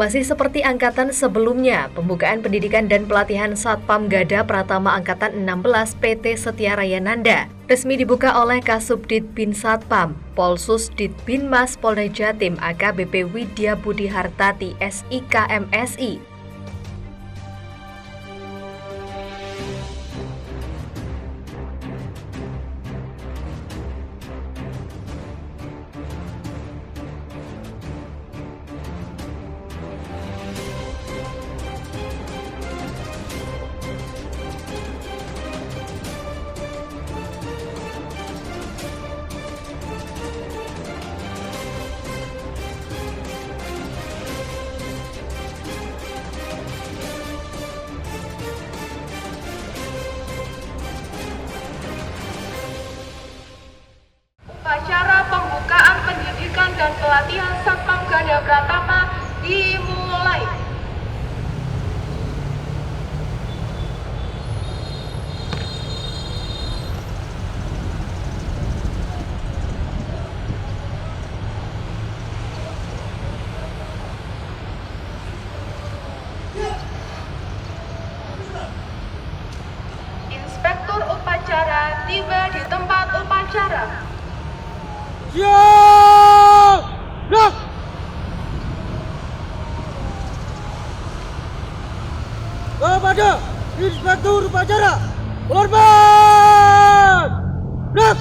Masih seperti angkatan sebelumnya, pembukaan pendidikan dan pelatihan Satpam Gada Pratama Angkatan 16 PT Setia Raya Nanda resmi dibuka oleh Kasubdit Bin Satpam, Polsus Ditbinmas Polda Jatim AKBP Widya Budi Hartati SIK MSI. Acara pembukaan pendidikan dan pelatihan Satpam Gada Pratama dimulai. Inspektur upacara tiba di tempat upacara. Siap! Gerak! Kepada Inspektur Upacara, hormat! Gerak!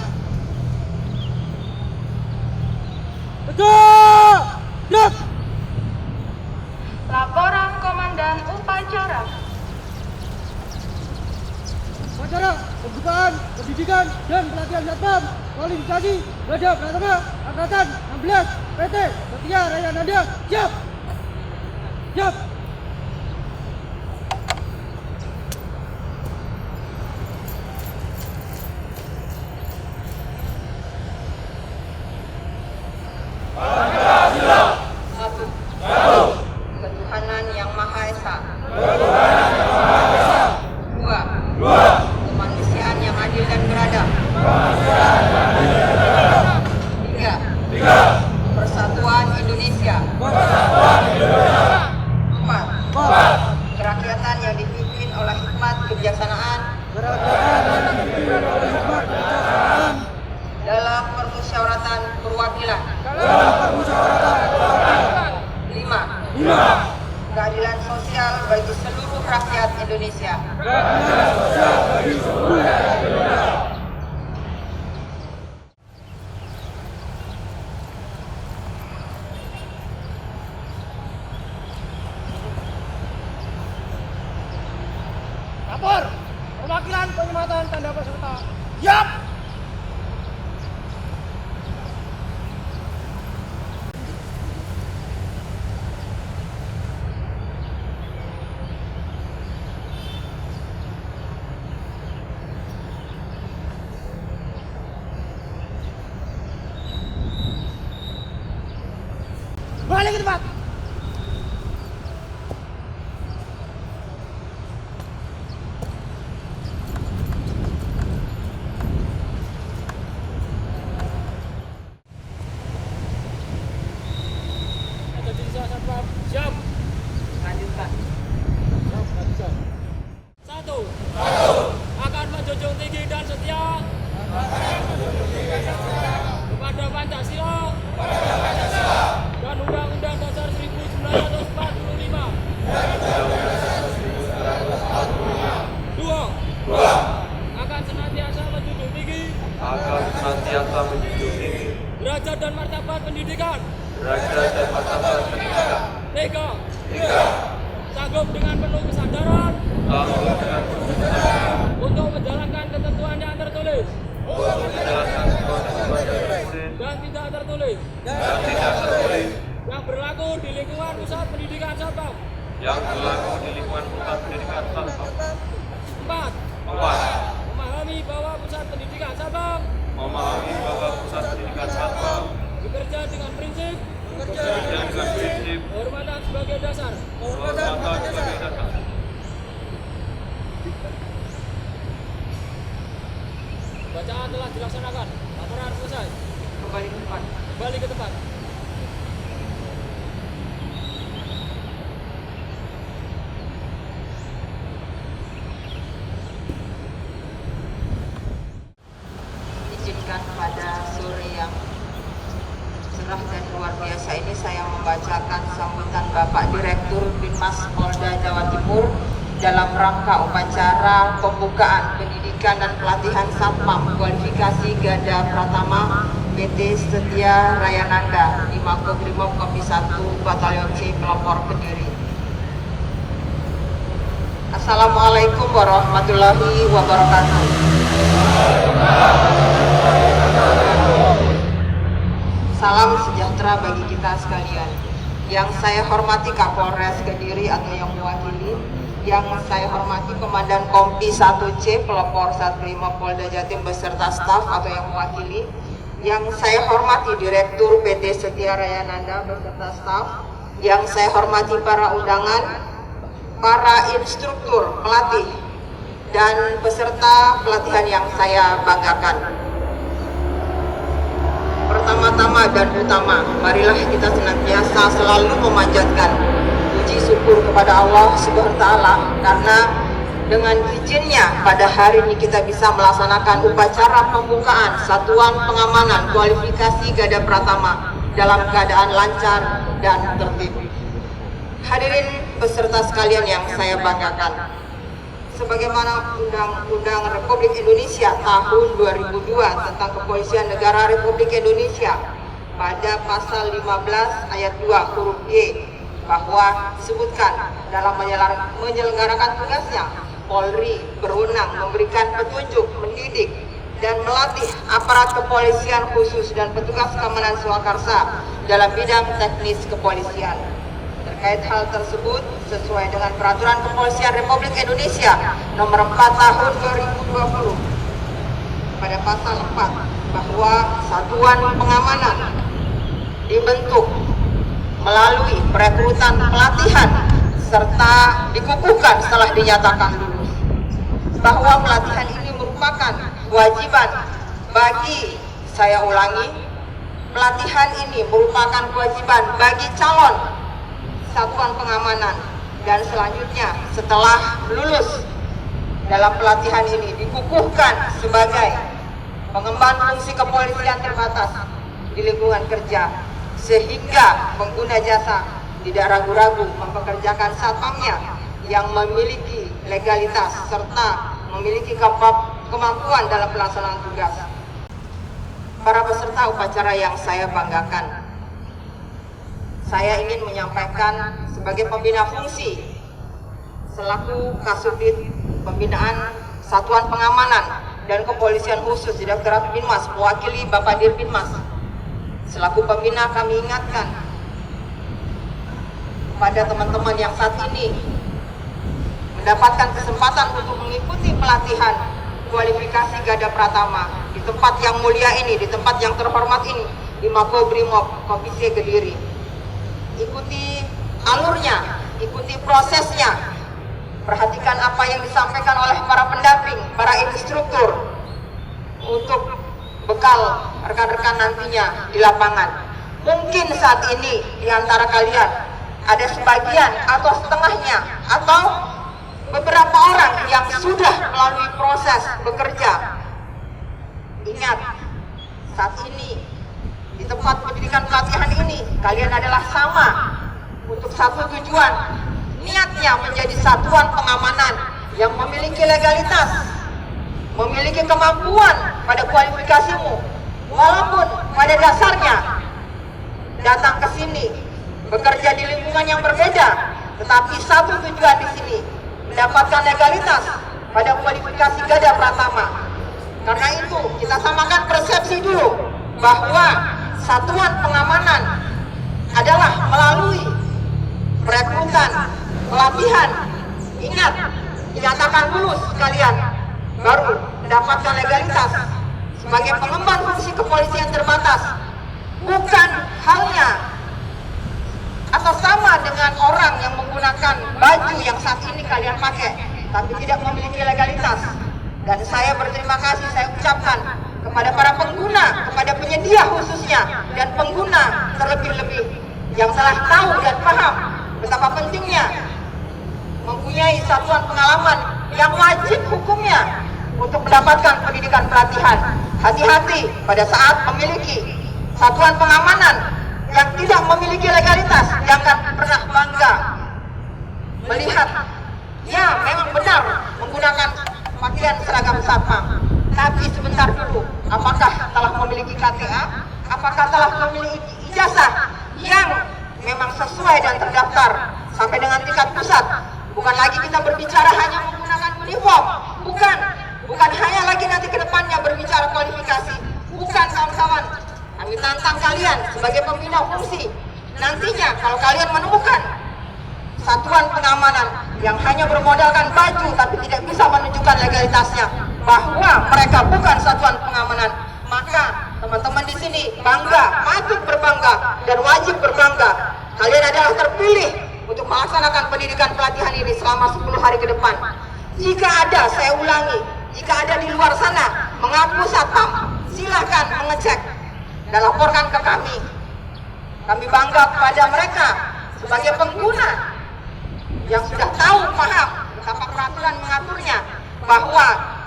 Tegak! Gerak! Laporan Komandan Upacara. Upacara pembukaan pendidikan dan pelatihan Satpam kualifikasi Gada Pratama Angkatan 16 PT Setia Raya Nanda. Siap! Siap! Satu. Ketuhanan Yang Maha Esa. Dua. Kemanusiaan yang adil dan beradab. Tiga. Persatuan Indonesia. Empat. Kerakyatan yang dipimpin oleh hikmat kebijaksanaan dalam permusyawaratan perwakilan. Lima. Keadilan sosial bagi seluruh rakyat Indonesia. Lapor perwakilan penyematan tanda peserta. Siap! Balik ke tempat. Siap. Lanjutkan. Satu. Akan menjunjung tinggi dan setia kepada Pancasila dan Undang-Undang Dasar 1945. Dua. Akan senantiasa menjunjung tinggi derajat dan martabat pendidikan. Tiga. Sanggup dengan penuh kesadaran untuk menjalankan ketentuan yang tertulis dan tidak tertulis yang berlaku di lingkungan pusat pendidikan Satpam. Empat. Memahami bahwa pusat pendidikan Satpam bekerja dengan prinsip kehormatan sebagai dasar. Bacaan telah dilaksanakan. Laporan selesai. Kembali ke tempat. Kembali ke tempat. luar biasa ini saya membacakan sambutan Bapak Direktur Binmas Polda Jawa Timur dalam rangka upacara pembukaan pendidikan dan pelatihan Satpam kualifikasi Gada Pratama PT Setia Rayananda di Makobrimob Kompi 1 Batalion C Pelopor Kediri. Assalamualaikum warahmatullahi wabarakatuh. Salam sejahtera bagi kita sekalian. Yang saya hormati Kapolres Kediri atau yang mewakili, yang saya hormati Komandan Kompi 1C Pelopor Satrimob Polda Jatim beserta staf atau yang mewakili, yang saya hormati Direktur PT Setia Rayananda beserta staf, yang saya hormati para undangan, para instruktur, pelatih, dan peserta pelatihan yang saya banggakan. Pertama-tama dan utama, marilah kita senantiasa selalu memanjatkan puji syukur kepada Allah Subhanahu wa Ta'ala, karena dengan izinnya pada hari ini kita bisa melaksanakan upacara pembukaan Satuan Pengamanan Kualifikasi Gada Pratama dalam keadaan lancar dan tertib. Hadirin peserta sekalian yang saya banggakan, sebagaimana Undang-Undang Republik Indonesia tahun 2002 tentang Kepolisian Negara Republik Indonesia pada pasal 15 ayat 2 huruf Y, bahwa disebutkan dalam menyelenggarakan tugasnya, Polri berwenang memberikan petunjuk, mendidik, dan melatih aparat kepolisian khusus dan petugas keamanan swakarsa dalam bidang teknis kepolisian. Terkait hal tersebut, sesuai dengan Peraturan Kepolisian Republik Indonesia Nomor 4 Tahun 2020 pada pasal 4, bahwa Satuan Pengamanan dibentuk melalui perekrutan pelatihan serta dikukuhkan setelah dinyatakan lulus, bahwa pelatihan ini merupakan kewajiban bagi, saya ulangi, pelatihan ini merupakan kewajiban bagi calon Satuan Pengamanan, dan selanjutnya setelah lulus dalam pelatihan ini dikukuhkan sebagai pengemban fungsi kepolisian terbatas di lingkungan kerja, sehingga pengguna jasa tidak ragu-ragu mempekerjakan satpamnya yang memiliki legalitas serta memiliki kemampuan dalam pelaksanaan tugas. Para peserta upacara yang saya banggakan, saya ingin menyampaikan sebagai pembina fungsi selaku Kasubdit Pembinaan Satuan Pengamanan dan Kepolisian Khusus Direktorat Binmas mewakili Bapak Dir Binmas. Selaku pembina kami ingatkan kepada teman-teman yang saat ini mendapatkan kesempatan untuk mengikuti pelatihan kualifikasi Gada Pratama di tempat yang mulia ini, di tempat yang terhormat ini, di Makobrimob Kompi C Kediri. Ikuti alurnya, ikuti prosesnya, perhatikan apa yang disampaikan oleh para pendamping, para instruktur untuk bekal rekan-rekan nantinya di lapangan. Mungkin saat ini di antara kalian ada sebagian atau setengahnya atau beberapa orang yang sudah melalui proses bekerja. Ingat, saat ini di tempat pendidikan pelatihan ini kalian adalah sama untuk satu tujuan, niatnya menjadi satuan pengamanan yang memiliki legalitas, memiliki kemampuan pada kualifikasimu, walaupun pada dasarnya datang ke sini bekerja di lingkungan yang berbeda, tetapi satu tujuan di sini mendapatkan legalitas pada kualifikasi Gada Pratama. Karena itu kita samakan persepsi dulu bahwa Satuan Pengamanan adalah melalui perekrutan, pelatihan. Ingat, dinyatakan lulus kalian baru mendapatkan legalitas sebagai pengemban fungsi kepolisian terbatas. Bukan halnya atau sama dengan orang yang menggunakan baju yang saat ini kalian pakai, tapi tidak memiliki legalitas. Dan saya berterima kasih, saya ucapkan kepada para pengguna, kepada penyedia khususnya, dan pengguna terlebih-lebih yang telah tahu dan paham betapa pentingnya mempunyai satuan pengalaman yang wajib hukumnya untuk mendapatkan pendidikan pelatihan. Hati-hati pada saat memiliki satuan pengamanan yang tidak memiliki legalitas jangan pernah bangga melihat ya memang benar menggunakan pakaian seragam satpam. Tapi sebentar dulu, apakah telah memiliki KTA? Apakah telah memiliki ijazah yang memang sesuai dan terdaftar sampai dengan tingkat pusat? Bukan lagi kita berbicara hanya menggunakan uniform, bukan hanya lagi nanti ke depannya berbicara kualifikasi. Bukan kawan-kawan, kami tantang kalian sebagai pembina fungsi. Nantinya kalau kalian menemukan satuan pengamanan yang hanya bermodalkan baju tapi tidak bisa menunjukkan legalitasnya bahwa mereka bukan satuan pengamanan, maka teman-teman di sini bangga, patut berbangga dan wajib berbangga. Kalian adalah terpilih untuk melaksanakan pendidikan pelatihan ini selama 10 hari ke depan. Jika ada, saya ulangi, jika ada di luar sana mengaku satpam, silahkan mengecek dan laporkan ke kami. Kami bangga kepada mereka sebagai pengguna yang sudah tahu, paham betapa peraturan mengaturnya, bahwa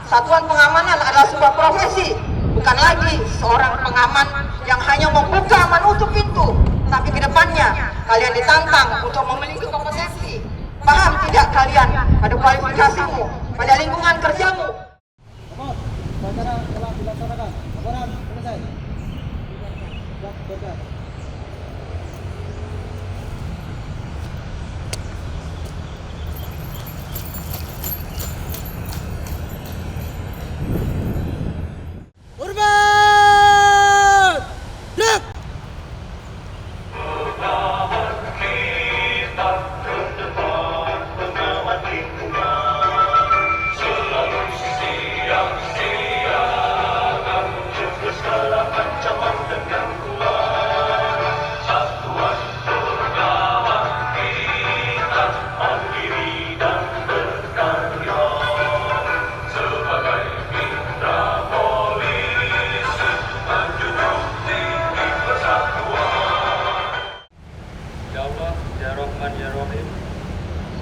satuan pengamanan adalah sebuah profesi, bukan lagi seorang pengaman yang hanya membuka menutup pintu, tapi ke depannya kalian ditantang untuk memiliki kompetensi. Paham tidak kalian pada kualifikasimu, pada lingkungan kerjamu? Lapor, upacara telah dilaksanakan. Laporan selesai. Berkas. Urban! Look!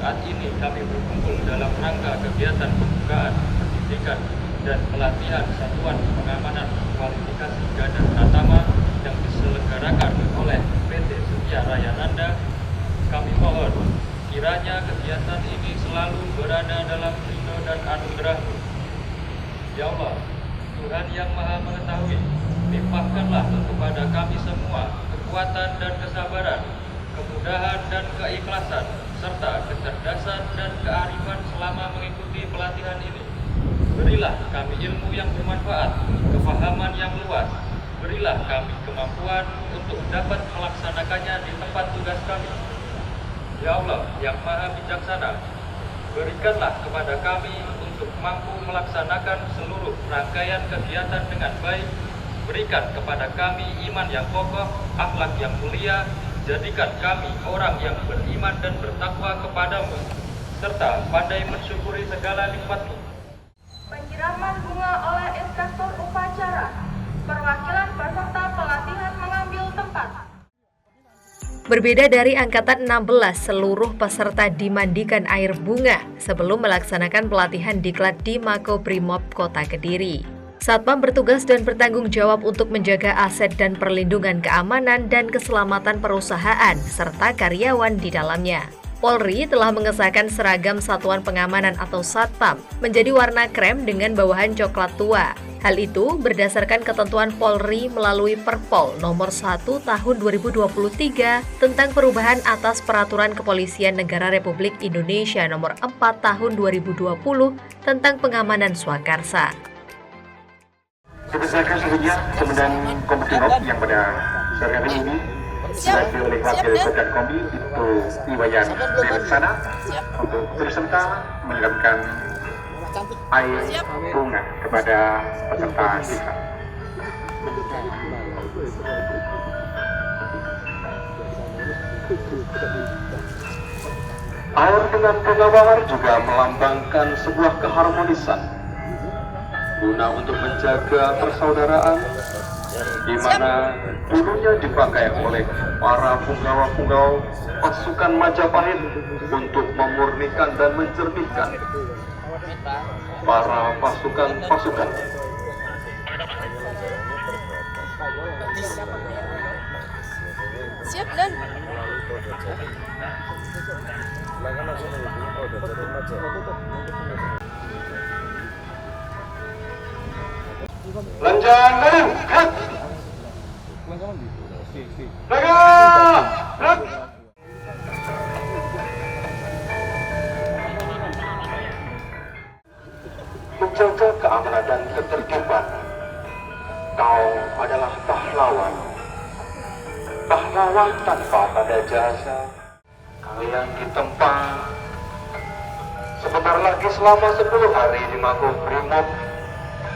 Saat ini kami berkumpul dalam rangka kegiatan pembukaan pendidikan dan pelatihan Satuan Pengamanan Kualifikasi Gada Pratama yang diselenggarakan oleh PT Setia Raya Nanda. Kami mohon kiranya kegiatan ini selalu berada dalam ridho dan anugerah-Mu. Ya Allah, Tuhan yang Maha Mengetahui, limpahkanlah kepada kami semua kekuatan dan kesabaran, kemudahan dan keikhlasan, serta kecerdasan dan kearifan selama mengikuti pelatihan ini. Berilah kami ilmu yang bermanfaat, kefahaman yang luas. Berilah kami kemampuan untuk dapat melaksanakannya di tempat tugas kami. Ya Allah yang Maha Bijaksana, berikanlah kepada kami untuk mampu melaksanakan seluruh rangkaian kegiatan dengan baik. Berikan kepada kami iman yang kokoh, akhlak yang mulia. Jadikan kami orang yang beriman dan bertakwa kepadamu, serta pandai mensyukuri segala nikmat-Mu. Penyiraman bunga oleh inspektur upacara. Perwakilan peserta pelatihan mengambil tempat. Berbeda dari Angkatan 16, seluruh peserta dimandikan air bunga sebelum melaksanakan pelatihan diklat di Makobrimob Kota Kediri. Satpam bertugas dan bertanggung jawab untuk menjaga aset dan perlindungan keamanan dan keselamatan perusahaan serta karyawan di dalamnya. Polri telah mengesahkan seragam Satuan Pengamanan atau Satpam menjadi warna krem dengan bawahan coklat tua. Hal itu berdasarkan ketentuan Polri melalui Perpol nomor 1 tahun 2023 tentang perubahan atas Peraturan Kepolisian Negara Republik Indonesia nomor 4 tahun 2020 tentang pengamanan swakarsa. Berdasarkan sebelumnya kemudian Komisi yang pada sore hari ini dibantu oleh wakil rekan Kombi itu Iwayan Dewisana untuk berserta menyiramkan air bunga kepada peserta kita. Air dengan bunga mawar juga melambangkan sebuah keharmonisan guna untuk menjaga persaudaraan, di mana dulunya dipakai oleh para punggawa-punggawa pasukan Majapahit untuk memurnikan dan menjernihkan para pasukan-pasukan. Siap dan Lanjang dan gerak. Gerak. Menjaga keamanan dan ketertiban. Kau adalah pahlawan. Pahlawan tanpa tanda jasa. Kalian ditempa sebentar lagi selama 10 hari di Makobrimob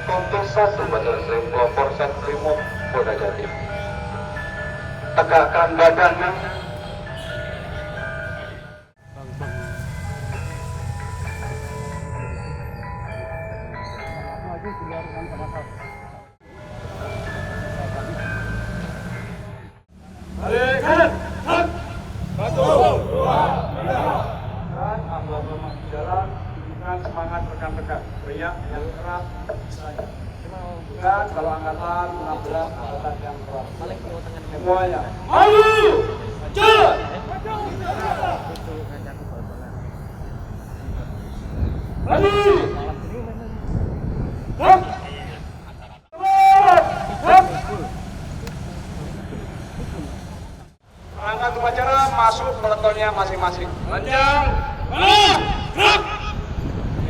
Kompi 1 Batalsrim Pelopor Satrimob Polda Jatim. Tegakkan badannya. Balik kanan. Jalan dengan semangat rekan-rekan pria yang keras dan kalau angkatan 16 angkatan yang keras semuanya maju jalan maju perangkat upacara masuk peletonnya masing-masing. Lanjang gerak.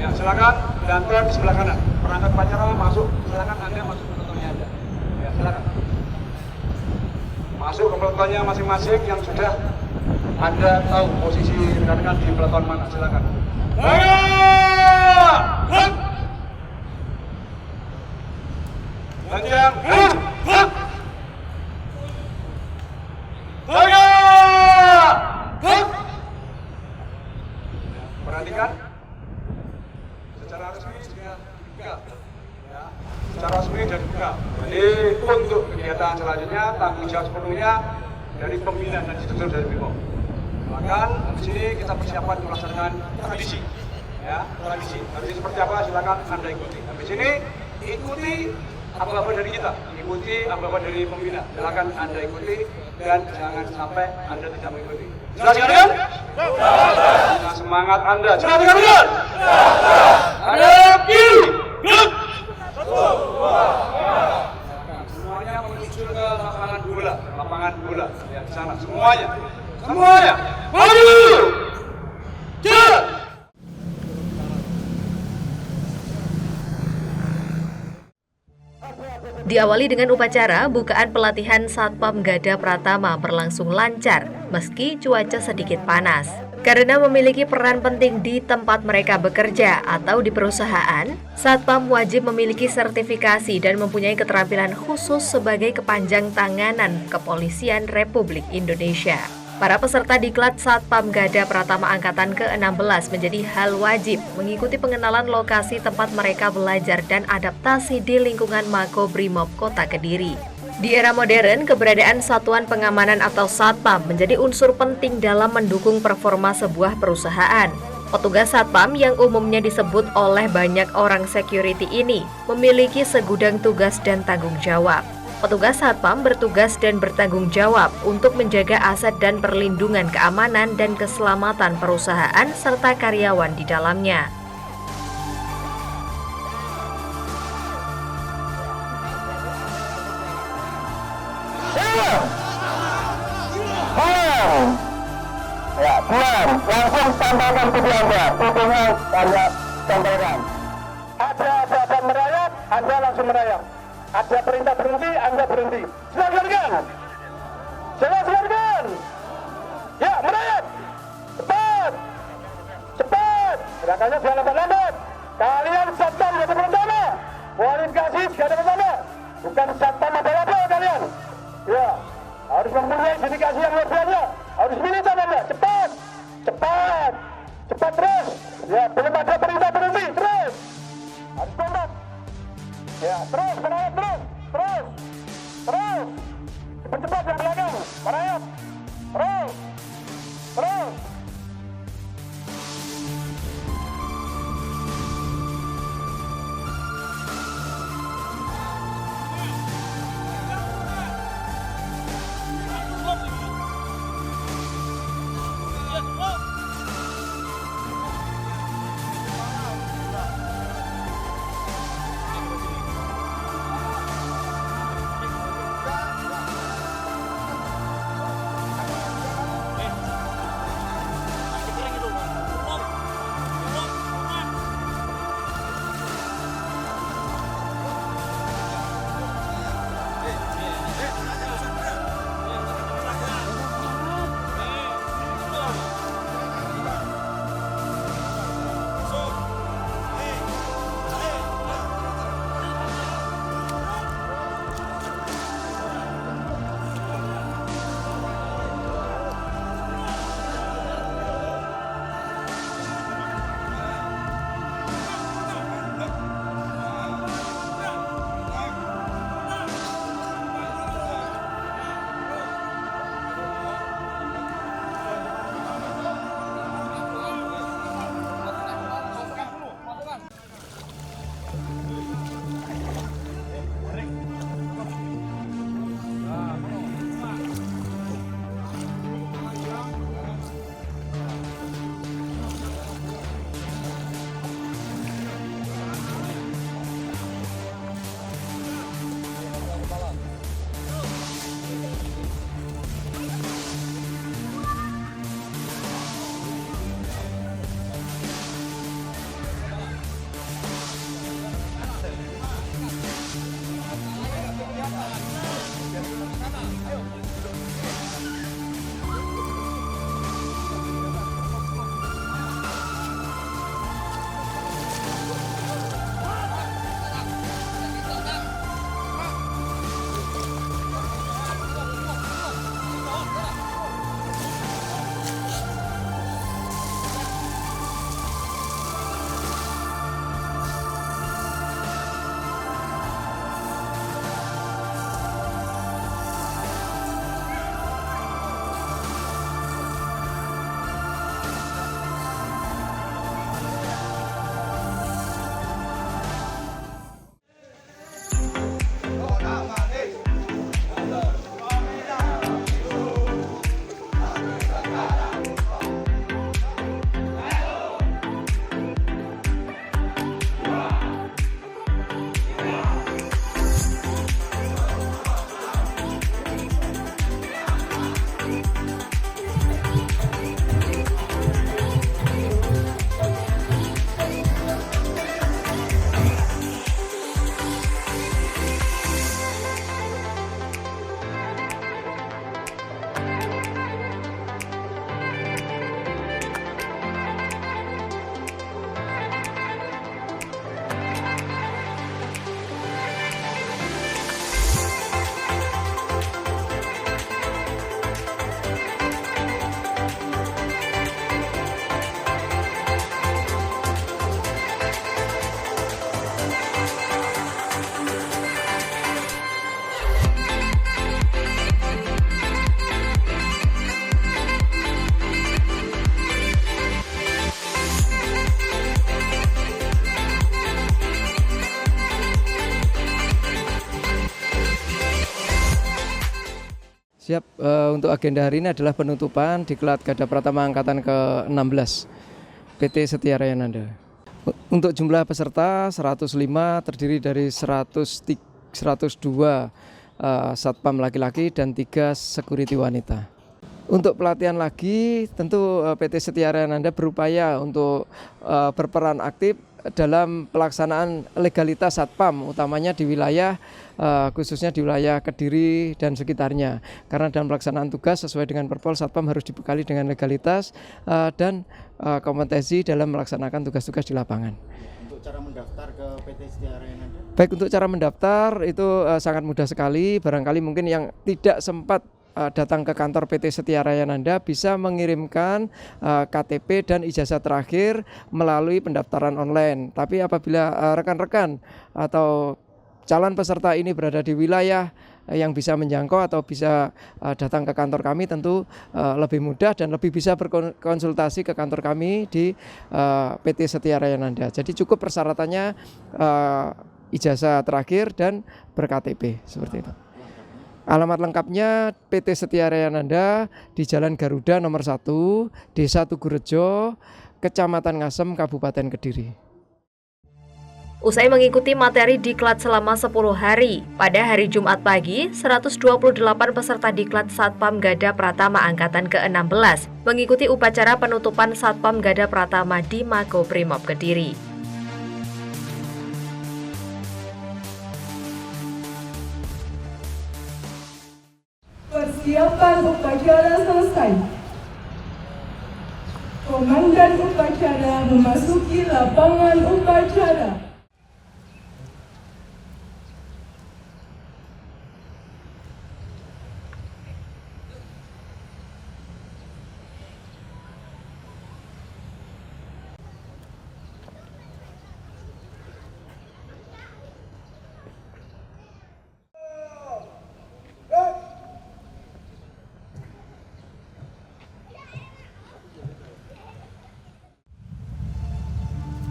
Ya, silakan dantel di sebelah kanan. Perangkat upacara masuk, silakan Anda masuk ke peletonnya Anda. Ya, silakan. Masuk ke peletonnya masing-masing yang sudah Anda tahu posisi rekan-rekan di peleton mana, silakan. Gerak. Lanjang gerak. Perhatikan, secara resmi sudah dibuka, ya. Secara resmi sudah dibuka. Jadi untuk kegiatan selanjutnya tanggung jawab sepenuhnya dari pembina dan instruktur dari BIMOB. Silakan di sini kita persiapkan melaksanakan tradisi, ya tradisi. Tradisi seperti apa? Silakan Anda ikuti. Habis ini ikuti apa-apa dari kita, ikuti apa-apa dari pembina. Silakan Anda ikuti dan jangan sampai Anda tidak mengikuti. Jelas kan? Nah, semangat Anda. Jelas kan? Ada kiri. Semuanya menuju ke lapangan bola. Ya, di sana semuanya. Maju. Jalan. Diawali dengan upacara, bukaan pelatihan Satpam Gada Pratama berlangsung lancar meski cuaca sedikit panas. Karena memiliki peran penting di tempat mereka bekerja atau di perusahaan, Satpam wajib memiliki sertifikasi dan mempunyai keterampilan khusus sebagai kepanjang tanganan Kepolisian Republik Indonesia. Para peserta diklat Satpam Gada Pratama Angkatan ke-16 menjadi hal wajib mengikuti pengenalan lokasi tempat mereka belajar dan adaptasi di lingkungan Makobrimob Kota Kediri. Di era modern, keberadaan satuan pengamanan atau Satpam menjadi unsur penting dalam mendukung performa sebuah perusahaan. Petugas Satpam yang umumnya disebut oleh banyak orang security ini memiliki segudang tugas dan tanggung jawab. Petugas Satpam bertugas dan bertanggung jawab untuk menjaga aset dan perlindungan keamanan dan keselamatan perusahaan serta karyawan di dalamnya. Ya, pulang. Langsung sampaikan ke Anda. Tentunya Anda sampaikan. Ada merayap, Anda langsung merayap. Ada perintah berhenti, Anda berhenti. Silakan. Ya, merayap. Cepat. Gerakannya jangan lambat-lambat. Kalian Satpam Gada Pratama. Kualifikasi Gada Pratama. Bukan Satpam apa-apa kalian. Ya, harus mempunyai dedikasi yang luar biasa. Harus militan Anda. Cepat terus. Ya, belum ada perintah berhenti. Terus. Harus kompak. Ya, terus, merayap terus. Cepat yang belakang, merayap. Terus. Siap, untuk agenda hari ini adalah penutupan Diklat Gada Pratama Angkatan ke-16 PT Setia Raya Nanda. Untuk jumlah peserta 105 terdiri dari 102 satpam laki-laki dan 3 security wanita. Untuk pelatihan lagi tentu PT Setia Raya Nanda berupaya untuk berperan aktif dalam pelaksanaan legalitas satpam, utamanya di wilayah khususnya di wilayah Kediri dan sekitarnya. Karena dalam pelaksanaan tugas sesuai dengan Perpol, satpam harus dibekali dengan legalitas dan kompetensi dalam melaksanakan tugas-tugas di lapangan. Untuk cara mendaftar ke PT Setia Raya Nanda? Baik, untuk cara mendaftar itu sangat mudah sekali. Barangkali mungkin yang tidak sempat datang ke kantor PT Setia Raya Nanda bisa mengirimkan KTP dan ijazah terakhir melalui pendaftaran online. Tapi apabila rekan-rekan atau calon peserta ini berada di wilayah yang bisa menjangkau atau bisa datang ke kantor kami, tentu lebih mudah dan lebih bisa berkonsultasi ke kantor kami di PT Setia Raya Nanda. Jadi cukup persyaratannya ijazah terakhir dan ber-KTP seperti itu. Alamat lengkapnya PT Setia Raya Nanda di Jalan Garuda nomor 1, Desa Tugurejo, Kecamatan Ngasem, Kabupaten Kediri. Usai mengikuti materi diklat selama 10 hari, pada hari Jumat pagi, 128 peserta diklat Satpam Gada Pratama Angkatan ke-16 mengikuti upacara penutupan Satpam Gada Pratama di Makobrimob Kediri. Persiapan upacara selesai. Komandan upacara memasuki lapangan upacara.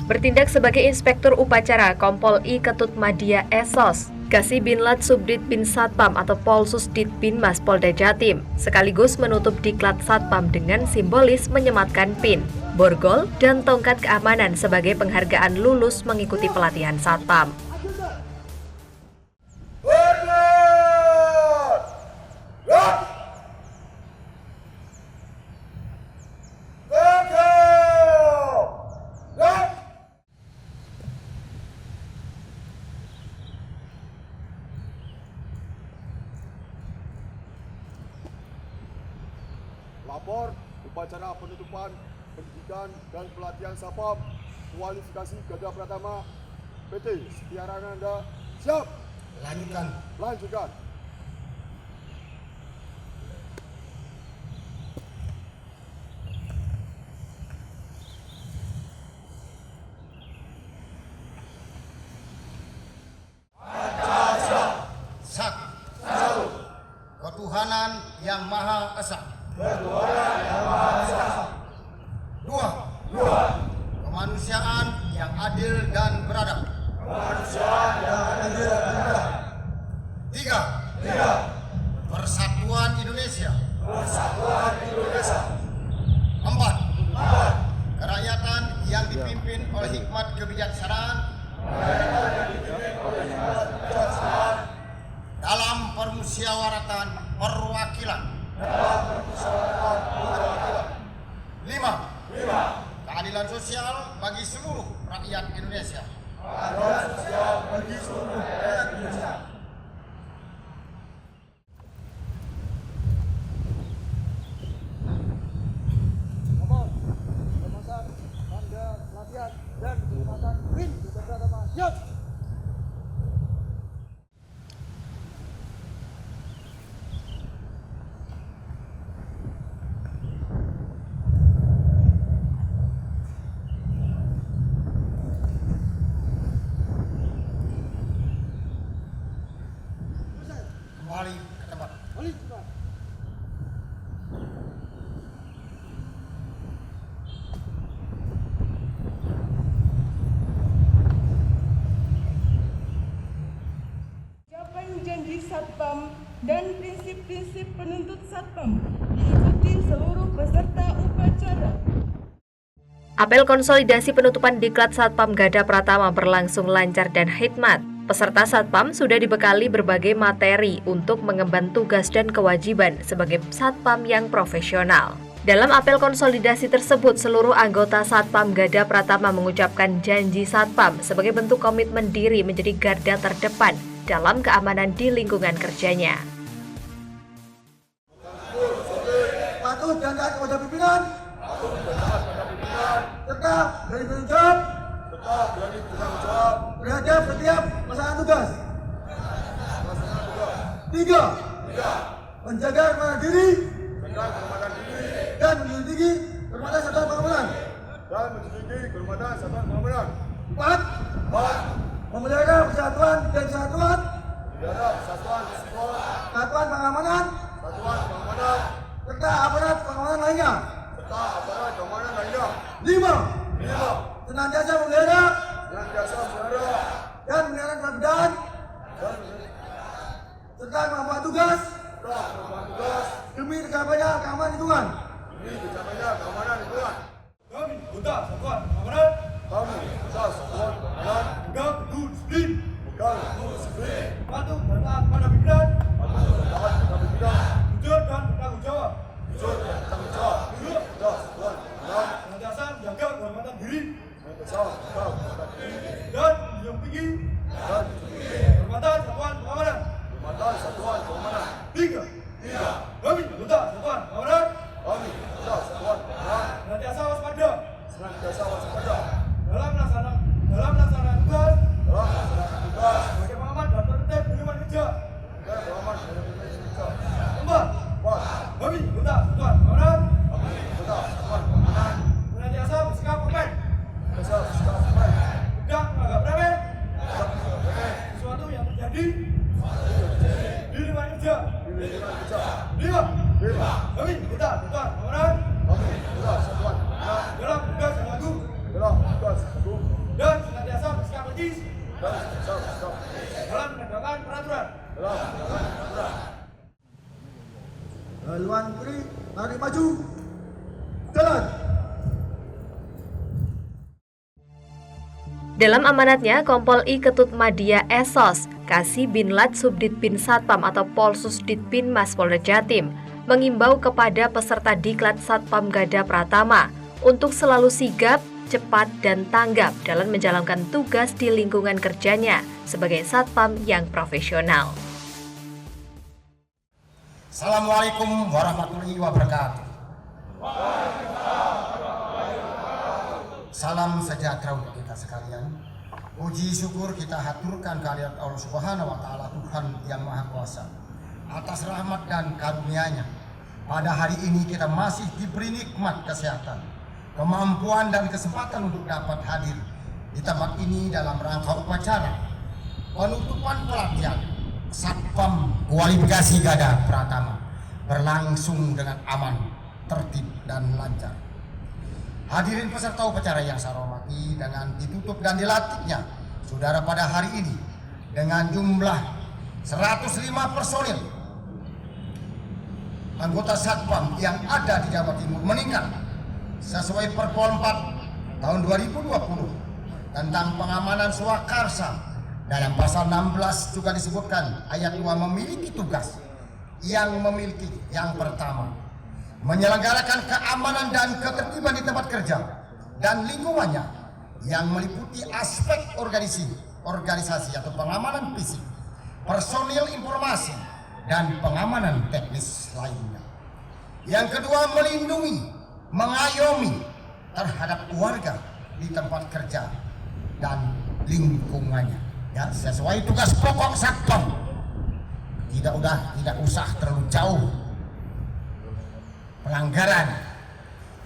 Bertindak sebagai Inspektur Upacara Kompol I Ketut Madya Esos, Kasih Binlat Subdit Bin Satpam atau Polsus Ditbinmas Polda Jatim, sekaligus menutup diklat Satpam dengan simbolis menyematkan pin, borgol, dan tongkat keamanan sebagai penghargaan lulus mengikuti pelatihan Satpam. Lapor upacara penutupan pendidikan dan pelatihan Satpam kualifikasi Gada Pratama PT Setia Raya Nanda. Siap. Lanjutkan. Ketuhanan Yang Maha Esa. 2. Kemanusiaan yang adil dan beradab. 3. Persatuan Indonesia. 4. Kerakyatan yang dipimpin oleh hikmat kebijaksanaan dalam permusyawaratan perwakilan. 5. Keadilan sosial bagi seluruh rakyat Indonesia. Nomor, kemasan, tanda, pelatihan, dan kecepatan win beserta nama siap. penuntut Satpam diikuti seluruh peserta upacara. Apel konsolidasi penutupan Diklat Satpam Gada Pratama berlangsung lancar dan hikmat. Peserta Satpam sudah dibekali berbagai materi untuk mengemban tugas dan kewajiban sebagai Satpam yang profesional. Dalam apel konsolidasi tersebut, seluruh anggota Satpam Gada Pratama mengucapkan janji Satpam sebagai bentuk komitmen diri menjadi garda terdepan dalam keamanan di lingkungan kerjanya. Patuh dan taat kepada pimpinan. Serta berani bertanggung jawab terhadap setiap pelaksanaan tugas. 3. Menjaga kehormatan diri dan menjunjung kehormatan satuan pengamanan. 4. Memelihara persatuan dan kesatuan satuan pengamanan serta aparat pengamanan lainnya. 5. Senantiasa memelihara dan menjalankan kebenaran serta kemampuan tugas demi tercapainya keamanan lingkungan. Kami anggota satuan pengamanan pegang teguh disiplin, patuh dan taat pada pimpinan, jujur dan bertanggung jawab, senantiasa menjaga kehormatan diri dan menjunjung tinggi kehormatan satuan pengamanan. 3. Kami anggota satuan pengamanan senantiasa waspada dalam melaksanakan tugas sebagai pengaman dan tertib di lingkungan kerja. 4. Kami anggota satuan pengamanan senantiasa bersikap open, tidak menganggap remeh sesuatu yang terjadi di lingkungan kerja. 5. Kami anggota satuan pengamanan dalam tugas yang agung dan senantiasa bersikap etis dalam menegakkan peraturan. Haluan kiri, tarik maju, jalan. Dalam amanatnya, Kompol I Ketut Madya Esos, Kasih Binlat Subdit Bin Satpam atau Polsus Ditbinmas Polda Jatim, mengimbau kepada peserta Diklat Satpam Gada Pratama untuk selalu sigap, cepat, dan tanggap dalam menjalankan tugas di lingkungan kerjanya sebagai Satpam yang profesional. Assalamualaikum warahmatullahi wabarakatuh. Salam sejahtera untuk kita sekalian. Puji syukur kita haturkan kehadirat Allah Subhanahu wa Ta'ala, Tuhan yang Maha Kuasa, atas rahmat dan karunia-Nya. Pada hari ini kita masih diberi nikmat kesehatan, kemampuan dan kesempatan untuk dapat hadir di tempat ini dalam rangka upacara penutupan pelatihan Satpam Kualifikasi Gada Pratama berlangsung dengan aman, tertib, dan lancar. Hadirin peserta upacara yang saya hormati, dengan ditutup dan dilatihnya saudara pada hari ini dengan jumlah 105 personil anggota Satpam yang ada di Jawa Timur meningkat sesuai Perpol 4 tahun 2020 tentang pengamanan swakarsa. Dalam pasal 16 juga disebutkan ayat 2 memiliki tugas yang memiliki yang pertama, menyelenggarakan keamanan dan ketertiban di tempat kerja dan lingkungannya yang meliputi aspek organisasi atau pengamanan fisik, personil informasi, dan pengamanan teknis lainnya. Yang kedua, melindungi, mengayomi terhadap warga di tempat kerja dan lingkungannya. Ya, sesuai tugas pokok Satpam. Tidak usah terlalu jauh pelanggaran.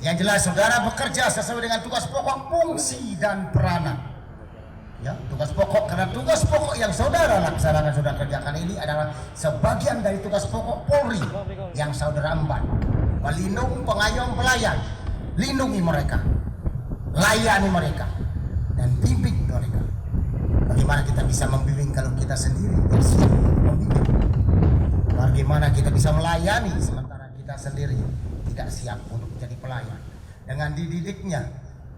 Yang jelas saudara bekerja sesuai dengan tugas pokok, fungsi, dan peranan. Ya, tugas pokok, karena tugas pokok yang saudara laksanakan, saudara kerjakan ini adalah sebagian dari tugas pokok Polri yang saudara emban. Melindungi, pengayom, pelayan, lindungi mereka, layani mereka, dan bimbing mereka. Bagaimana kita bisa membimbing kalau kita sendiri tidak siap membimbing? Bagaimana kita bisa melayani sementara kita sendiri tidak siap untuk menjadi pelayan. Dengan dididiknya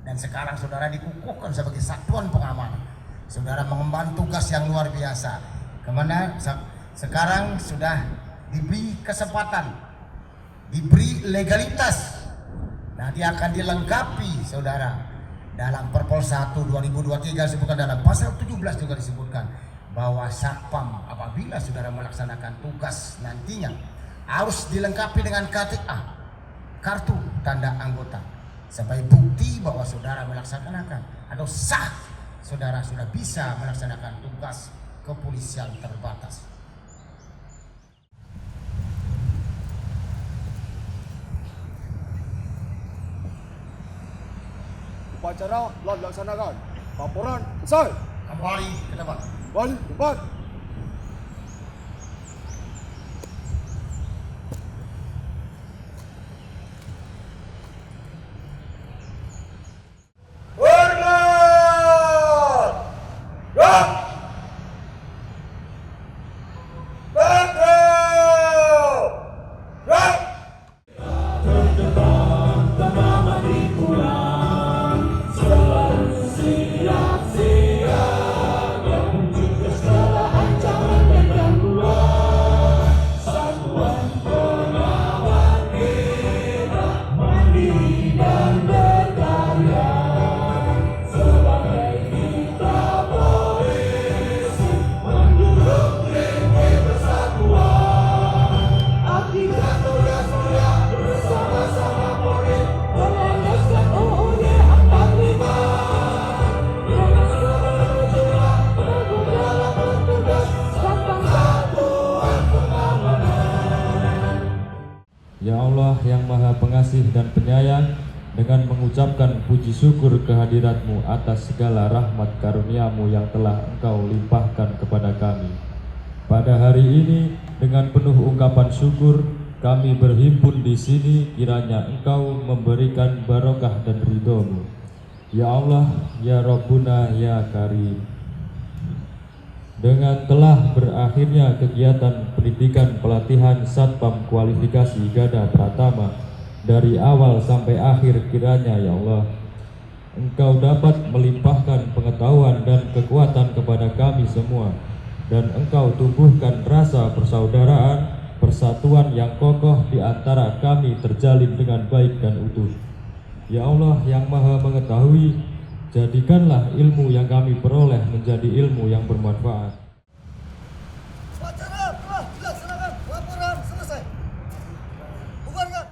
dan sekarang saudara dikukuhkan sebagai satuan pengamanan. Saudara mengemban tugas yang luar biasa. Kemana sekarang sudah diberi kesempatan, diberi legalitas. Nanti akan dilengkapi saudara dalam Perpol 1 2023 disebutkan, dalam pasal 17 juga disebutkan bahwa Satpam apabila saudara melaksanakan tugas nantinya harus dilengkapi dengan KTA, kartu tanda anggota, sebagai bukti bahwa saudara melaksanakan atau sah saudara sudah bisa melaksanakan tugas kepolisian terbatas. Upacara telah dilaksanakan. Laporan selesai. Kembali ke depan. Kembali ke depan. Ya Allah yang Maha Pengasih dan Penyayang, dengan mengucapkan puji syukur kehadirat-Mu atas segala rahmat karunia-Mu yang telah Engkau limpahkan kepada kami. Pada hari ini, dengan penuh ungkapan syukur, kami berhimpun di sini, kiranya Engkau memberikan barokah dan ridho-Mu. Ya Allah, Ya Rabbuna, Ya Karim. Dengan telah berakhirnya kegiatan pendidikan pelatihan Satpam Kualifikasi Gada Pratama dari awal sampai akhir, kiranya ya Allah Engkau dapat melimpahkan pengetahuan dan kekuatan kepada kami semua, dan Engkau tumbuhkan rasa persaudaraan, persatuan yang kokoh di antara kami terjalin dengan baik dan utuh. Ya Allah yang Maha Mengetahui, jadikanlah ilmu yang kami peroleh menjadi ilmu yang bermanfaat. Upacara telah dilaksanakan. Laporan selesai. Bubarkan.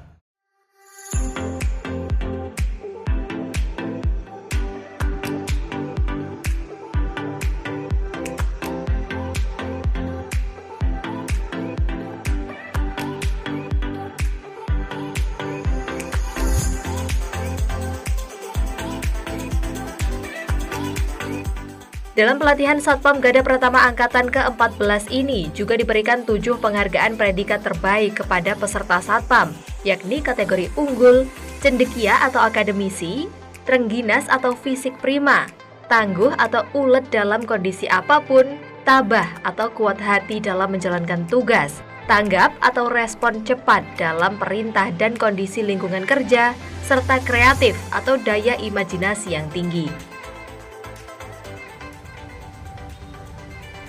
Dalam pelatihan Satpam Gada Pratama Angkatan ke-14 ini juga diberikan 7 penghargaan predikat terbaik kepada peserta Satpam, yakni kategori unggul, cendekia atau akademisi, rengginas atau fisik prima, tangguh atau ulet dalam kondisi apapun, tabah atau kuat hati dalam menjalankan tugas, tanggap atau respon cepat dalam perintah dan kondisi lingkungan kerja, serta kreatif atau daya imajinasi yang tinggi.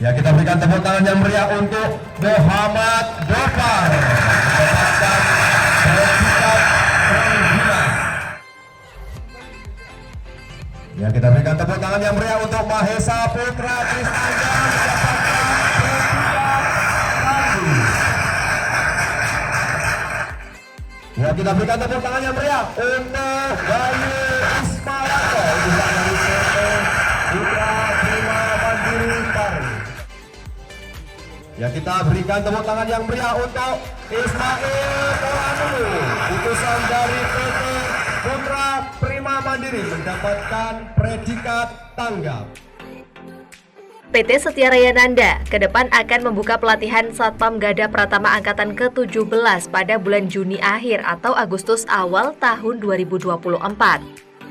Ya, kita berikan tepuk tangan yang meriah untuk Muhammad Dofar. Ya, kita berikan tepuk tangan yang meriah untuk Mahesa Putra Krisnanda mendapatkan predikat ranggu. Ya, kita berikan tepuk tangan yang meriah untuk Bayu Ismalanto lulusan dari PT Putra Prima Mandiri Pari. Ya, kita berikan tepuk tangan yang meriah untuk Ismail Toanu, utusan dari PT Putra Prima Mandiri mendapatkan predikat tanggap. PT Setia Raya Nanda ke depan akan membuka pelatihan Satpam Gada Pratama Angkatan ke-17 pada bulan Juni akhir atau Agustus awal tahun 2024.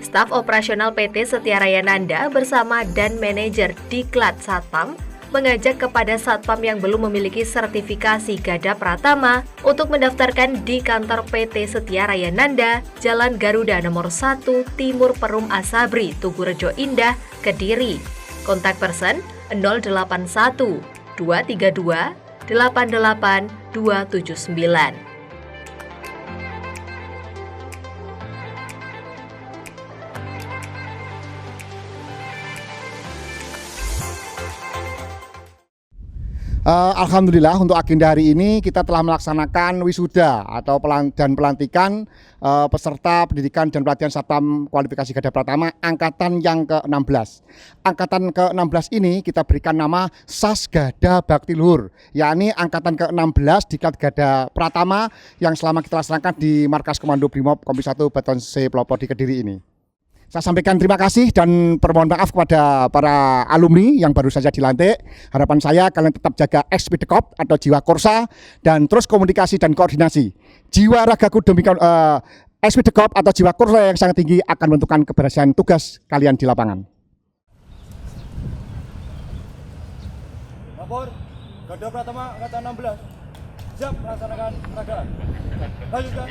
Staf operasional PT Setia Raya Nanda bersama dan manajer Diklat Satpam mengajak kepada satpam yang belum memiliki sertifikasi Gada Pratama untuk mendaftarkan di kantor PT Setia Raya Nanda, Jalan Garuda nomor 1, Timur Perum Asabri, Tugurejo Indah, Kediri. Kontak person 081 232 88 279. Alhamdulillah untuk agenda hari ini kita telah melaksanakan wisuda atau pelantikan peserta pendidikan dan pelatihan Satpam Kualifikasi Gada Pratama angkatan yang ke-16. Angkatan ke-16 ini kita berikan nama SAS Gada Bakti Luhur, yakni angkatan ke-16 Diklat Gada Pratama yang selama kita laksanakan di Markas Komando Brimob Kompi 1 Baton C Pelopor di Kediri ini. Saya sampaikan terima kasih dan permohon maaf kepada para alumni yang baru saja dilantik. Harapan saya kalian tetap jaga Expedekop atau jiwa korsa dan terus komunikasi dan koordinasi. Jiwa ragaku demikian Expedekop atau jiwa korsa yang sangat tinggi akan menentukan keberhasilan tugas kalian di lapangan. Lapor, Gada Pratama angkatan 16. Siap melaksanakan peragaan. Lanjutkan.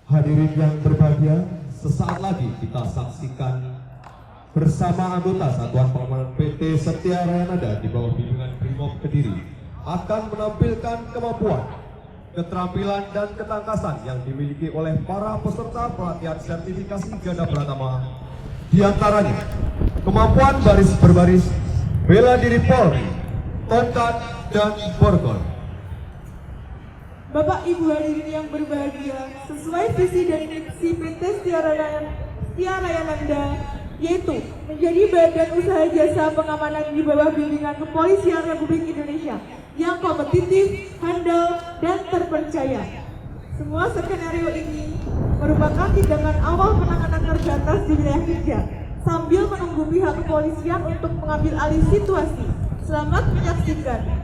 Hadirin yang berbahagia, sesaat lagi kita saksikan bersama anggota Satuan Pengamanan PT Setia Raya Nanda di bawah bimbingan Brimob Kediri akan menampilkan kemampuan, keterampilan dan ketangkasan yang dimiliki oleh para peserta pelatihan sertifikasi Gada Pratama. Di antaranya kemampuan baris berbaris, bela diri Polri, tongkat dan borgol. Bapak Ibu hadirin yang berbahagia, sesuai visi dan misi PT Setia Raya Nanda, yaitu menjadi badan usaha jasa pengamanan di bawah bimbingan Kepolisian Republik Indonesia yang kompetitif, handal, dan terpercaya. Semua skenario ini merupakan tindakan awal penanganan kerja atas di wilayah kerja, sambil menunggu pihak kepolisian untuk mengambil alih situasi. Selamat menyaksikan.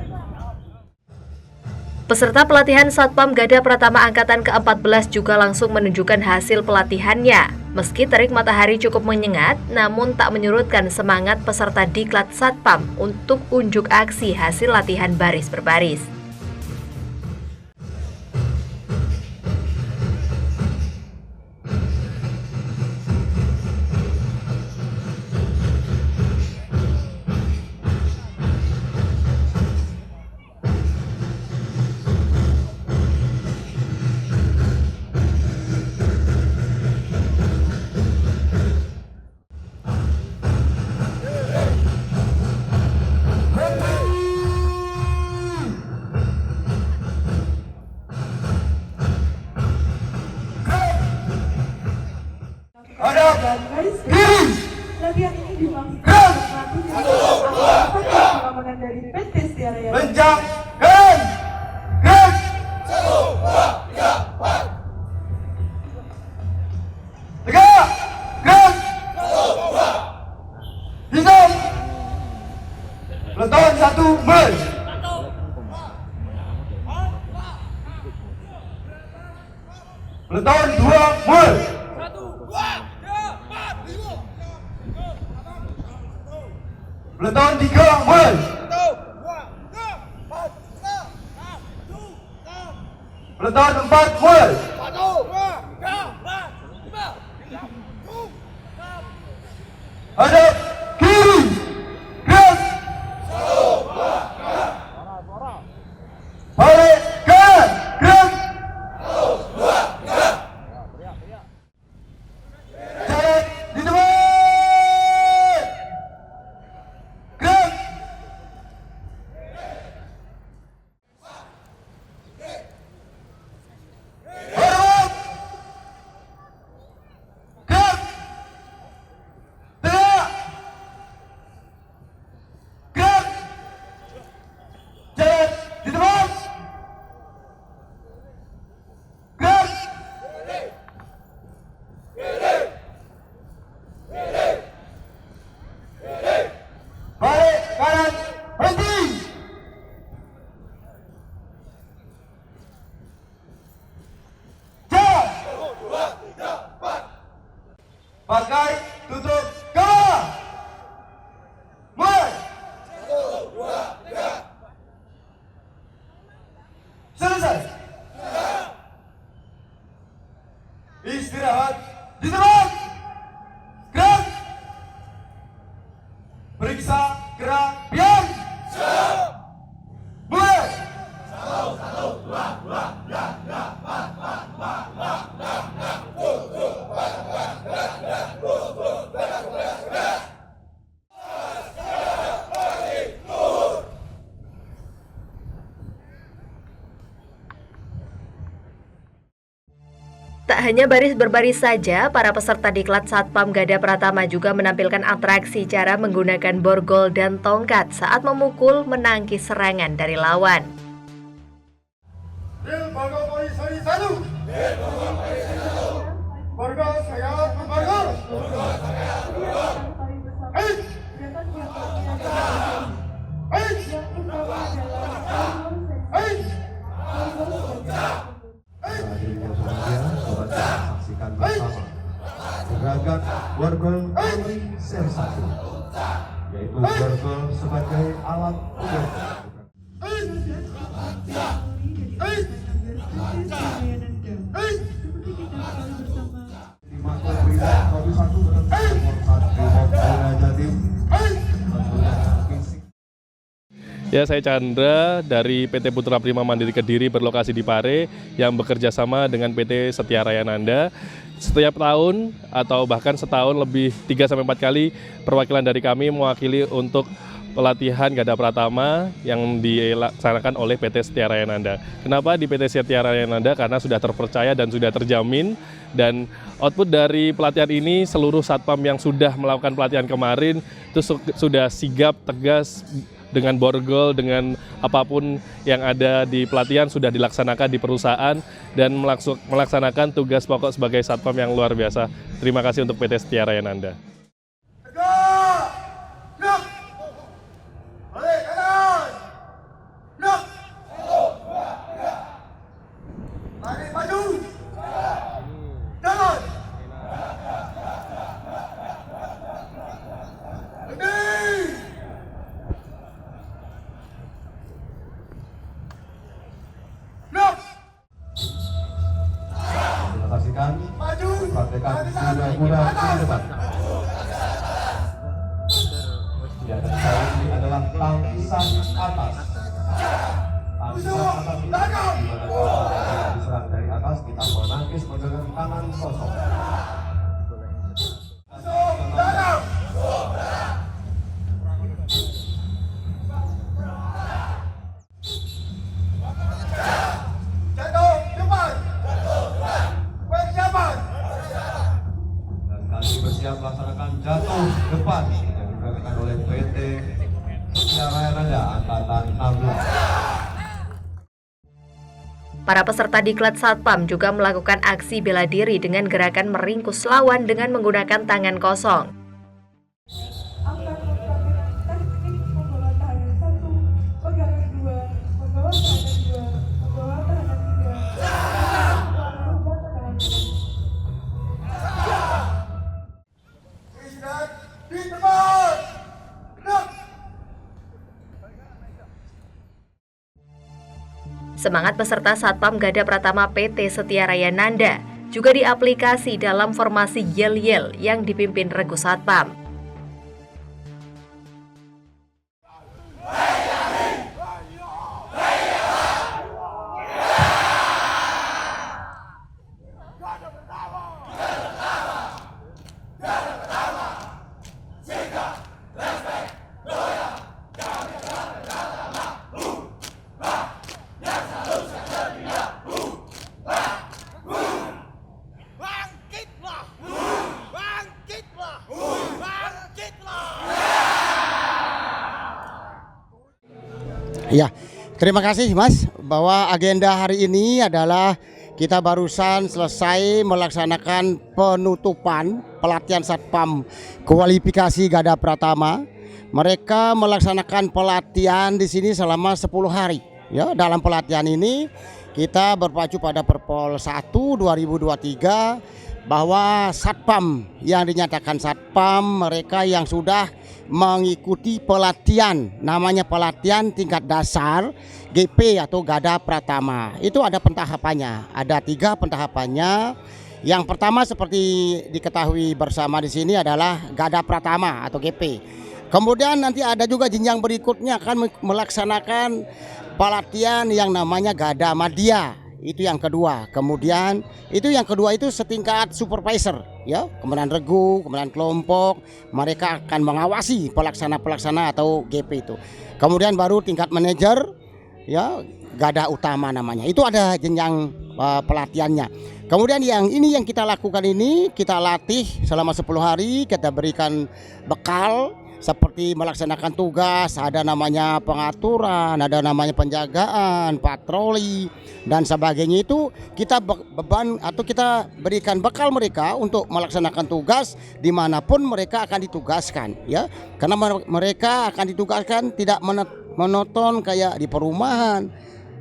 Peserta pelatihan Satpam Gada Pratama angkatan ke-14 juga langsung menunjukkan hasil pelatihannya. Meski terik matahari cukup menyengat, namun tak menyurutkan semangat peserta Diklat Satpam untuk unjuk aksi hasil latihan baris berbaris. Latihan ini dimaksudkan pengamanan dari PT Setia Raya Nanda. Peleton 1 march. Peleton 2 march. Peleton 3 march. Peleton 4 march. Hadap kiri. Gerak. Balik kanan. Gerak. Jalan di depan. Gerak. Hormat. Gerak. Tegak. tutup, gerak. Mulai. 1, 2, 3. Selesai. Istirahat di tempat. Gerak. Periksa gerak biar. Mulai. 1, 2, 3. Tak hanya baris berbaris saja, para peserta diklat Satpam Gada Pratama juga menampilkan atraksi cara menggunakan borgol dan tongkat saat memukul menangkis serangan dari lawan. Borgol polis 1. Borgol saya borgol. Saksikan bersama gerakan borgol Polri Ser 1, yaitu borgol sebagai alat untuk Ya, saya Chandra dari PT Putra Prima Mandiri Kediri berlokasi di Pare yang bekerja sama dengan PT Setia Raya Nanda. Setiap tahun atau bahkan setahun lebih 3-4 kali perwakilan dari kami mewakili untuk pelatihan Gada Pratama yang dilaksanakan oleh PT Setia Raya Nanda. Kenapa di PT Setia Raya Nanda? Karena sudah terpercaya dan sudah terjamin, dan output dari pelatihan ini seluruh satpam yang sudah melakukan pelatihan kemarin itu sudah sigap, tegas, dengan borgol, dengan apapun yang ada di pelatihan sudah dilaksanakan di perusahaan dan melaksanakan tugas pokok sebagai satpam yang luar biasa. Terima kasih untuk PT Setia Raya Nanda. Praktekan mudah-mudah di depan. Ya, dan kali ini adalah tangkisan atas. Tangkisan atas ini di mana kalau diserang dari atas kita menangkis menggunakan tangan kosong. Bersiap melaksanakan jatuh depan yang dilakukan oleh PT Setia Raya Nanda Angkatan 16. Para peserta diklat Satpam juga melakukan aksi bela diri dengan gerakan meringkus lawan dengan menggunakan tangan kosong. Semangat peserta Satpam Gada Pratama PT Setia Raya Nanda juga diaplikasi dalam formasi yel-yel yang dipimpin Regu Satpam. Ya, terima kasih Mas, bahwa agenda hari ini adalah kita barusan selesai melaksanakan penutupan pelatihan Satpam kualifikasi Gada Pratama. Mereka melaksanakan pelatihan di sini selama 10 hari. Ya, dalam pelatihan ini kita berpacu pada Perpol 1 2023 bahwa satpam yang dinyatakan satpam mereka yang sudah mengikuti pelatihan, namanya pelatihan tingkat dasar GP atau Gada Pratama. Itu ada pentahapannya, ada 3 pentahapannya. Yang pertama seperti diketahui bersama di sini adalah Gada Pratama atau GP. Kemudian nanti ada juga jenjang berikutnya akan melaksanakan pelatihan yang namanya Gada Madya. Itu yang kedua. Kemudian itu yang kedua itu setingkat supervisor ya, kemudian regu, kemudian kelompok, mereka akan mengawasi pelaksana atau GP itu. Kemudian baru tingkat manajer ya, Gada Utama namanya. Itu ada jenjang pelatihannya. Kemudian yang ini yang kita lakukan ini, kita latih selama 10 hari, kita berikan bekal seperti melaksanakan tugas, ada namanya pengaturan, ada namanya penjagaan, patroli dan sebagainya. Itu kita beban atau kita berikan bekal mereka untuk melaksanakan tugas dimanapun mereka akan ditugaskan ya, karena mereka akan ditugaskan tidak monoton kayak di perumahan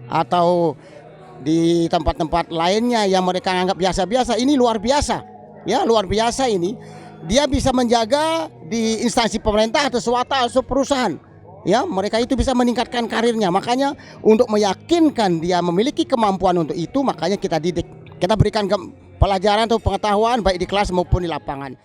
atau di tempat-tempat lainnya yang mereka anggap biasa-biasa. Ini luar biasa ya, luar biasa ini. Dia bisa menjaga di instansi pemerintah atau swasta atau perusahaan. Ya, mereka itu bisa meningkatkan karirnya. Makanya untuk meyakinkan dia memiliki kemampuan untuk itu, makanya kita didik. Kita berikan pelajaran atau pengetahuan baik di kelas maupun di lapangan.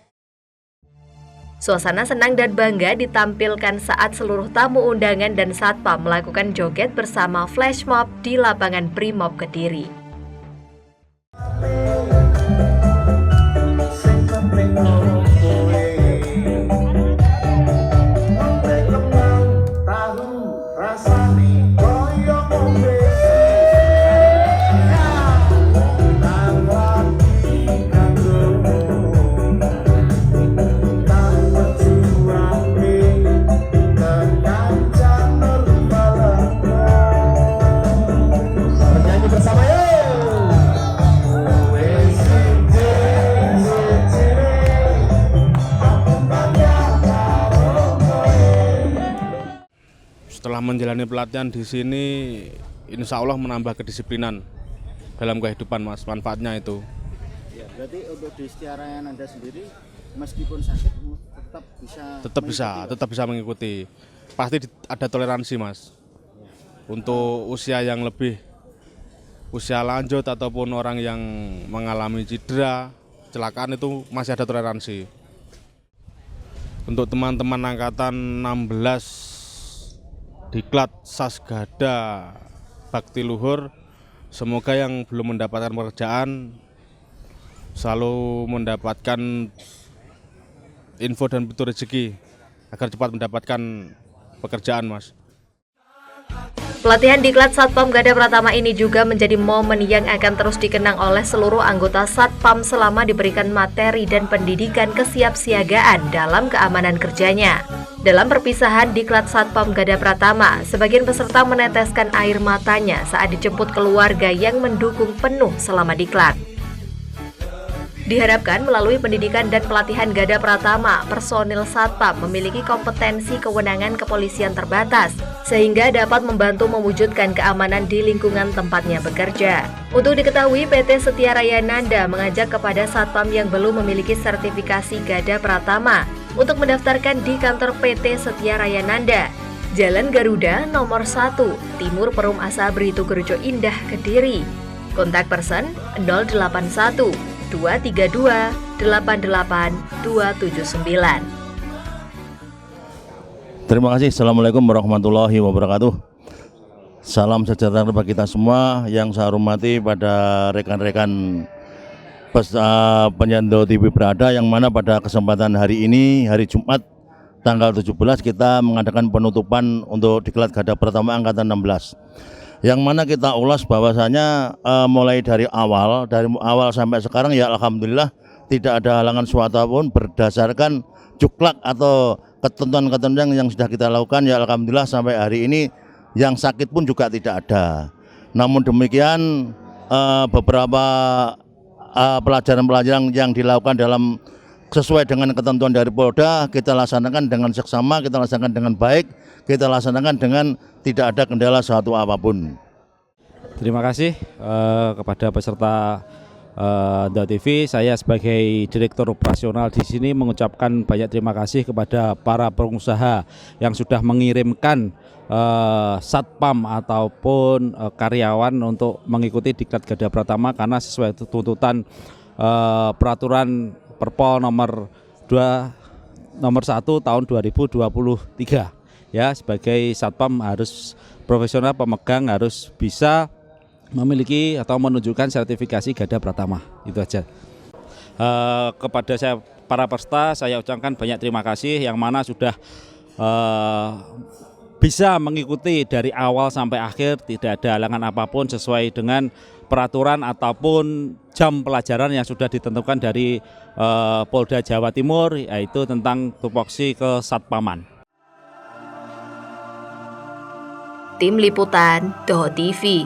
Suasana senang dan bangga ditampilkan saat seluruh tamu undangan dan satpam melakukan joget bersama flash mob di lapangan Brimob Kediri. Setelah menjalani pelatihan di sini, insya Allah menambah kedisiplinan dalam kehidupan, Mas. Manfaatnya itu. Ya, berarti untuk di Setiaraya Nanda sendiri, meskipun sakit, tetap bisa mengikuti. Pasti ada toleransi, Mas. Untuk usia yang lebih usia lanjut ataupun orang yang mengalami cedera, kecelakaan itu masih ada toleransi. Untuk teman-teman angkatan 16 Diklat Sasgada Bakti Luhur, semoga yang belum mendapatkan pekerjaan selalu mendapatkan info dan pintu rezeki agar cepat mendapatkan pekerjaan, Mas. Pelatihan Diklat Satpam Gada Pratama ini juga menjadi momen yang akan terus dikenang oleh seluruh anggota Satpam selama diberikan materi dan pendidikan kesiapsiagaan dalam keamanan kerjanya. Dalam perpisahan Diklat Satpam Gada Pratama, sebagian peserta meneteskan air matanya saat dijemput keluarga yang mendukung penuh selama diklat. Diharapkan melalui pendidikan dan pelatihan Gada Pratama, personil Satpam memiliki kompetensi kewenangan kepolisian terbatas, sehingga dapat membantu mewujudkan keamanan di lingkungan tempatnya bekerja. Untuk diketahui, PT Setiaraya Nanda mengajak kepada Satpam yang belum memiliki sertifikasi Gada Pratama untuk mendaftarkan di kantor PT Setiaraya Nanda, Jalan Garuda nomor 1, Timur Perum Asabri, Tugurejo Indah, Kediri. Kontak person 081 232 88 279. Terima kasih. Assalamualaikum warahmatullahi wabarakatuh. Salam sejahtera bagi kita semua. Yang saya hormati pada rekan-rekan penyandang TV berada, yang mana pada kesempatan hari ini, hari Jumat tanggal 17, kita mengadakan penutupan untuk Diklat Gada Pratama Angkatan 16. Yang mana kita ulas bahwasanya mulai dari awal sampai sekarang ya alhamdulillah tidak ada halangan suatu pun berdasarkan juklak atau ketentuan-ketentuan yang sudah kita lakukan, ya alhamdulillah sampai hari ini yang sakit pun juga tidak ada. Namun demikian beberapa pelajaran-pelajaran yang dilakukan dalam sesuai dengan ketentuan dari Polda kita laksanakan dengan seksama, kita laksanakan dengan baik, kita laksanakan dengan tidak ada kendala suatu apapun. Terima kasih kepada peserta The TV. Saya sebagai Direktur Operasional di sini mengucapkan banyak terima kasih kepada para pengusaha yang sudah mengirimkan satpam ataupun karyawan untuk mengikuti Diklat Garda Pratama, karena sesuai tuntutan peraturan Perpol nomor 1 tahun 2023. Ya, sebagai satpam harus profesional, pemegang harus bisa memiliki atau menunjukkan sertifikasi Garda Pratama. Itu aja. Kepada para peserta saya ucapkan banyak terima kasih yang mana sudah bisa mengikuti dari awal sampai akhir, tidak ada halangan apapun sesuai dengan peraturan ataupun jam pelajaran yang sudah ditentukan dari Polda Jawa Timur, yaitu tentang tupoksi kesatpaman. Tim Liputan, The TV.